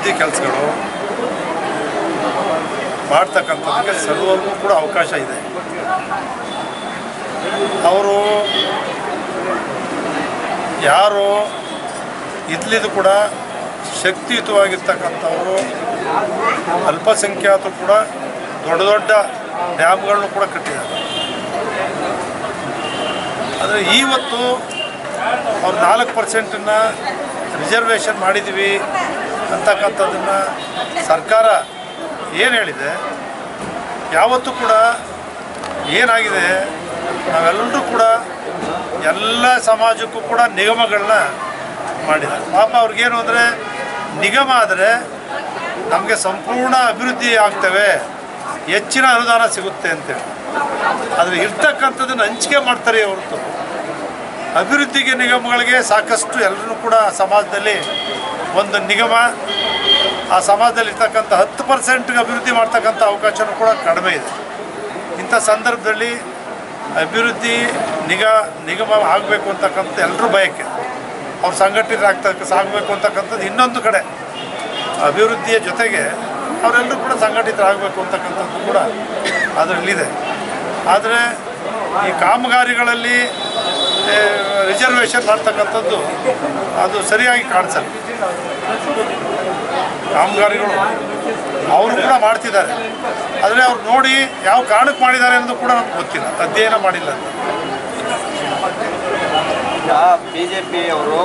ಅಭಿವೃದ್ಧಿ ಕೆಲಸಗಳು ಮಾಡ್ತಕ್ಕಂಥದ್ದಕ್ಕೆ ಸರ್ವರಿಗೂ ಕೂಡ ಅವಕಾಶ ಇದೆ. ಅವರು ಯಾರು ಇದ್ಲಿದ್ದು ಕೂಡ ಶಕ್ತಿಯುತವಾಗಿರ್ತಕ್ಕಂಥವರು ಅಲ್ಪಸಂಖ್ಯಾತರು ಕೂಡ ದೊಡ್ಡ ದೊಡ್ಡ ಡ್ಯಾಮ್ಗಳನ್ನು ಕೂಡ ಕಟ್ಟಿದ್ದಾರೆ. ಆದರೆ ಇವತ್ತು ಅವ್ರು 4% ರಿಸರ್ವೇಷನ್ ಮಾಡಿದ್ದೀವಿ ಅಂತಕ್ಕಂಥದ್ದನ್ನು ಸರ್ಕಾರ ಏನು ಹೇಳಿದೆ, ಯಾವತ್ತೂ ಕೂಡ ಏನಾಗಿದೆ, ನಾವೆಲ್ಲರೂ ಕೂಡ ಎಲ್ಲ ಸಮಾಜಕ್ಕೂ ಕೂಡ ನಿಗಮಗಳನ್ನ ಮಾಡಿದ್ದಾರೆ. ಪಾಪ ಅವ್ರಿಗೇನು ಅಂದರೆ ನಿಗಮ ಆದರೆ ನಮಗೆ ಸಂಪೂರ್ಣ ಅಭಿವೃದ್ಧಿ ಆಗ್ತವೆ, ಹೆಚ್ಚಿನ ಅನುದಾನ ಸಿಗುತ್ತೆ ಅಂತೇಳಿ. ಆದರೆ ಇರ್ತಕ್ಕಂಥದ್ದನ್ನು ಹಂಚಿಕೆ ಮಾಡ್ತಾರೆ ಹೊರತು ಅಭಿವೃದ್ಧಿಗೆ ನಿಗಮಗಳಿಗೆ ಸಾಕಷ್ಟು ಎಲ್ಲರೂ ಕೂಡ ಸಮಾಜದಲ್ಲಿ ಒಂದು ನಿಗಮ ಆ ಸಮಾಜದಲ್ಲಿ ಇರ್ತಕ್ಕಂಥ 10% ಅಭಿವೃದ್ಧಿ ಮಾಡ್ತಕ್ಕಂಥ ಅವಕಾಶವೂ ಕೂಡ ಕಡಿಮೆ ಇದೆ. ಇಂಥ ಸಂದರ್ಭದಲ್ಲಿ ಅಭಿವೃದ್ಧಿ ನಿಗಮ ಆಗಬೇಕು ಅಂತಕ್ಕಂಥ ಎಲ್ಲರೂ ಬಯಕೆ, ಅವ್ರು ಸಾಗಬೇಕು ಅಂತಕ್ಕಂಥದ್ದು. ಇನ್ನೊಂದು ಕಡೆ ಅಭಿವೃದ್ಧಿಯ ಜೊತೆಗೆ ಅವರೆಲ್ಲರೂ ಕೂಡ ಸಂಘಟಿತರಾಗಬೇಕು ಅಂತಕ್ಕಂಥದ್ದು ಕೂಡ ಅದರಲ್ಲಿದೆ. ಆದರೆ ಈ ಕಾಮಗಾರಿಗಳಲ್ಲಿ ರಿಸರ್ವೇಷನ್ ಮಾಡ್ತಕ್ಕಂಥದ್ದು ಅದು ಸರಿಯಾಗಿ ಕಾಣಿಸಲ್ಲ. ಕಾಮಗಾರಿಗಳು ಅವರು ಕೂಡ ಮಾಡ್ತಿದ್ದಾರೆ, ಆದರೆ ಅವ್ರು ನೋಡಿ ಯಾವ ಕಾರಣಕ್ಕೆ ಮಾಡಿದ್ದಾರೆ ಅನ್ನೋದು ಕೂಡ ನಮ್ಗೆ ಗೊತ್ತಿಲ್ಲ, ಅಧ್ಯಯನ ಮಾಡಿಲ್ಲ. ಬಿಜೆಪಿ ಅವರು